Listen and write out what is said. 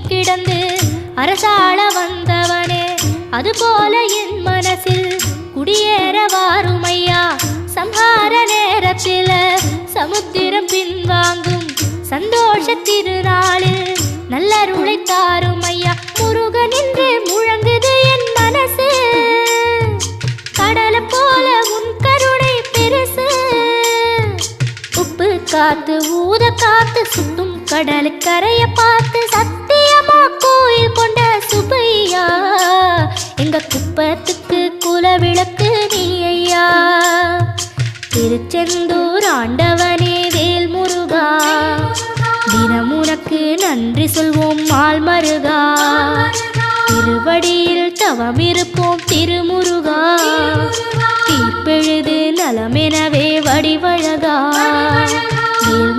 கிடந்து அரசாள வந்தவனே, அதுபோல என் மனசில் குடியேற வாருமையா. சம்ஹார நேரத்தில சமுத்திரம் பின்வாங்கும் சந்தோஷ திருநாளில் நல்லருளை தாருமையா. முருகன் என்று முழங்குது என் மனசு, கடலை போல உன் கருணை பெருசு. உப்பு காத்து ஊத காத்து சுத்தும் கடலுக்கரைய பார்த்து சத்தியமா கோயில் கொண்ட சுப்பையா. எங்க குப்பத்துக்கு குலவிளக்கு நீ ஐயா. திருச்செந்தூர் ஆண்டவனே வேல் முருகா, தினம் உனக்கு நன்றி சொல்வோம் மால் மருகா. திருவடியில் தவம் இருப்போம் திருமுருகா, தீர்ப்பெழுது நலமெனவே வடிவழகா. வேல்